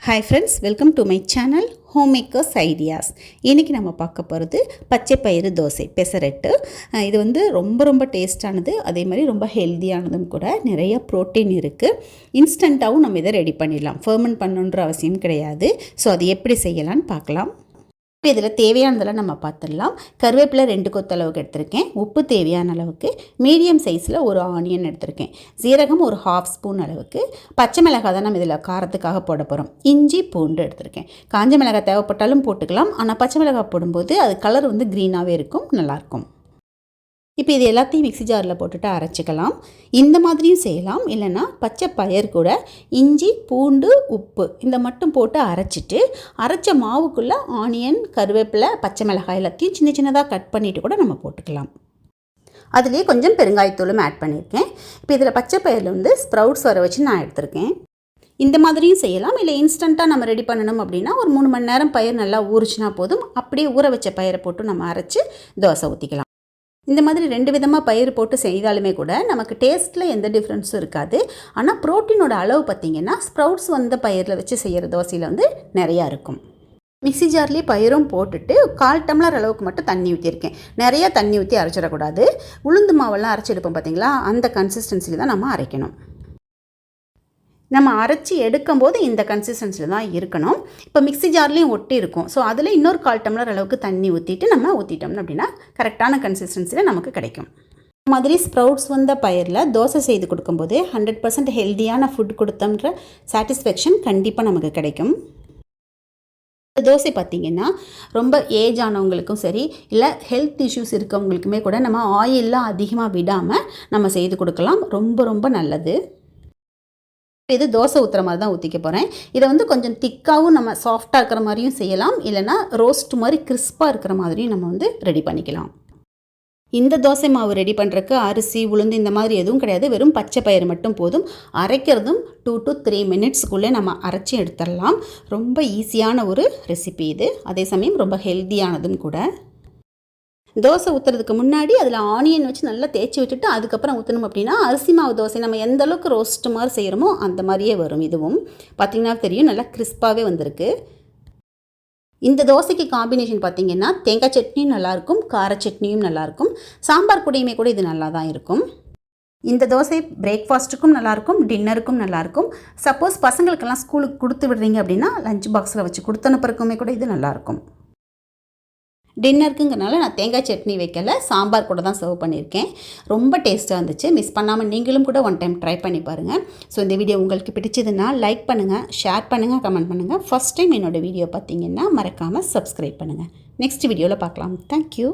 Hi friends, welcome to my channel home makers ideas. இன்றைக்கி நம்ம பார்க்க போகிறது பச்சை பயிறு தோசை பெசரெட்டு. இது வந்து ரொம்ப டேஸ்டானது, அதே மாதிரி ரொம்ப ஹெல்த்தியானதும் கூட. நிறைய ப்ரோட்டீன் இருக்குது. இன்ஸ்டண்ட்டாகவும் நம்ம இதை ரெடி பண்ணிடலாம், ஃபர்மெண்ட் பண்ணணுன்ற அவசியம் கிடையாது. ஸோ அது எப்படி செய்யலான்னு பார்க்கலாம். இப்போ இதில் தேவையானதெல்லாம் நம்ம பார்த்துடலாம். கருவேப்பிலை 2 கொத்தளவுக்கு எடுத்திருக்கேன். உப்பு தேவையான அளவுக்கு, மீடியம் சைஸில் ஒரு ஆனியன் எடுத்திருக்கேன். சீரகம் ஒரு 1/2 ஸ்பூன் அளவுக்கு, பச்சை மிளகாய் தான் நம்ம இதில் காரத்துக்காக போட போகிறோம். இஞ்சி பூண்டு எடுத்திருக்கேன். காஞ்ச மிளகாய் தேவைப்பட்டாலும் போட்டுக்கலாம், ஆனால் பச்சை மிளகாய் போடும்போது அது கலர் வந்து க்ரீனாகவே இருக்கும், நல்லாயிருக்கும். இப்போ இது எல்லாத்தையும் மிக்ஸி ஜாரில் போட்டுட்டு அரைச்சிக்கலாம். இந்த மாதிரியும் செய்யலாம், இல்லைன்னா பச்சை பயிர் கூட இஞ்சி பூண்டு உப்பு இந்த மட்டும் போட்டு அரைச்சிட்டு, அரைச்ச மாவுக்குள்ளே ஆனியன் கருவேப்பிலை பச்சை மிளகாய் எல்லாத்தையும் சின்னதாக கட் பண்ணிவிட்டு கூட நம்ம போட்டுக்கலாம். அதுலேயே கொஞ்சம் பெருங்காயத்தூளும் ஆட் பண்ணியிருக்கேன். இப்போ இதில் பச்சை பயிரில் வந்து ஸ்ப்ரவுட்ஸ் வர வச்சு நான் எடுத்திருக்கேன். இந்த மாதிரியும் செய்யலாம், இல்லை இன்ஸ்டண்ட்டாக நம்ம ரெடி பண்ணணும் அப்படின்னா ஒரு 3 மணி நேரம் பயிர் நல்லா ஊறிச்சினா போதும். அப்படியே ஊற வச்ச பயிரை போட்டு நம்ம அரைச்சி தோசை ஊற்றிக்கலாம். இந்த மாதிரி 2 விதமாக பயிர் போட்டு செய்தாலுமே கூட நமக்கு டேஸ்ட்டில் எந்த டிஃப்ரென்ஸும் இருக்காது. ஆனால் ப்ரோட்டீனோட அளவு பார்த்திங்கன்னா ஸ்ப்ரவுட்ஸ் வந்த பயிரில் வச்சு செய்கிற தோசையில் வந்து நிறையா இருக்கும். மிக்ஸி ஜார்லேயே பயிரும் போட்டுட்டு 1/4 டம்ளர் அளவுக்கு மட்டும் தண்ணி ஊற்றிருக்கேன். நிறையா தண்ணி ஊற்றி அரைச்சிடக்கூடாது. உளுந்து மாவெல்லாம் அரைச்சி எடுப்போம் பார்த்திங்களா, அந்த கன்சிஸ்டன்சியில் தான் நம்ம அரைக்கணும். நம்ம அரைச்சி எடுக்கும்போது இந்த கன்சிஸ்டன்சியில் தான் இருக்கணும். இப்போ மிக்ஸி ஜார்லேயும் ஒட்டி இருக்கும். ஸோ அதில் இன்னொரு 1/4 டம்ளர் அளவுக்கு தண்ணி ஊற்றிட்டு நம்ம ஊற்றிட்டோம்னு அப்படின்னா கரெக்டான கன்சிஸ்டன்சியில் நமக்கு கிடைக்கும். இந்த மாதிரி ஸ்ப்ரவுட்ஸ் வந்த பயிரில் தோசை செய்து கொடுக்கும்போது 100% ஹெல்த்தியான ஃபுட் கொடுத்தோன்ற சாட்டிஸ்ஃபேக்ஷன் கண்டிப்பாக நமக்கு கிடைக்கும். இந்த தோசை பார்த்திங்கன்னா ரொம்ப ஏஜ் ஆனவங்களுக்கும் சரி, இல்லை ஹெல்த் இஷ்யூஸ் இருக்கவங்களுக்குமே கூட நம்ம ஆயிலெலாம் அதிகமாக விடாமல் நம்ம செய்து கொடுக்கலாம். ரொம்ப நல்லது. இது தோசை ஊற்றுற மாதிரி தான் ஊற்றிக்க போகிறேன். இதை வந்து கொஞ்சம் திக்காகவும் நம்ம சாஃப்டாக இருக்கிற மாதிரியும் செய்யலாம், இல்லைனா ரோஸ்ட் மாதிரி கிறிஸ்பாக இருக்கிற மாதிரியும் நம்ம வந்து ரெடி பண்ணிக்கலாம். இந்த தோசை மாவு ரெடி பண்ணுறதுக்கு அரிசி உளுந்து இந்த மாதிரி எதுவும் கிடையாது, வெறும் பச்சை பயிறு மட்டும் போதும். அரைக்கிறதும் 2 to 3 மினிட்ஸ்க்குள்ளே நம்ம அரைச்சி எடுத்துடலாம். ரொம்ப ஈஸியான ஒரு ரெசிபி இது, அதே சமயம் ரொம்ப ஹெல்த்தியானதும் கூட. தோசை ஊற்றுறதுக்கு முன்னாடி அதில் ஆனியன் வச்சு நல்லா தேய்ச்சி விட்டுட்டு அதுக்கப்புறம் ஊற்றணும் அப்படின்னா அரிசி மாவு தோசை நம்ம எந்த அளவுக்கு ரோஸ்ட் மாதிரி செய்கிறோமோ அந்த மாதிரியே வரும். இதுவும் பார்த்திங்கன்னா தெரியும், நல்லா கிறிஸ்பாகவே வந்திருக்கு. இந்த தோசைக்கு காம்பினேஷன் பார்த்திங்கன்னா தேங்காய் சட்னியும் நல்லாயிருக்கும், கார சட்னியும் நல்லாயிருக்கும், சாம்பார் கூடையுமே கூட இது நல்லா தான் இருக்கும். இந்த தோசை பிரேக்ஃபாஸ்ட்டுக்கும் நல்லாயிருக்கும், டின்னருக்கும் நல்லாயிருக்கும். சப்போஸ் பசங்களுக்கெல்லாம் ஸ்கூலுக்கு கொடுத்து விடுறீங்க அப்படின்னா லஞ்ச் பாக்ஸில் வச்சு கொடுத்தனுப்புறக்குமே கூட இது நல்லாயிருக்கும். டின்னருக்குங்கிறனால நான் தேங்காய் சட்னி வைக்கல, சாம்பார் கூட தான் சர்வ் பண்ணியிருக்கேன். ரொம்ப டேஸ்ட்டாக இருந்துச்சு. மிஸ் பண்ணாமல் நீங்களும் கூட ஒன் டைம் ட்ரை பண்ணி பாருங்கள். ஸோ இந்த வீடியோ உங்களுக்கு பிடிச்சதுன்னா லைக் பண்ணுங்கள், ஷேர் பண்ணுங்கள், கமெண்ட் பண்ணுங்கள். ஃபஸ்ட் டைம் என்னோடய வீடியோ பார்த்தீங்கன்னா மறக்காமல் சப்ஸ்கிரைப் பண்ணுங்கள். நெக்ஸ்ட் வீடியோவில் பார்க்கலாம். தேங்க்யூ.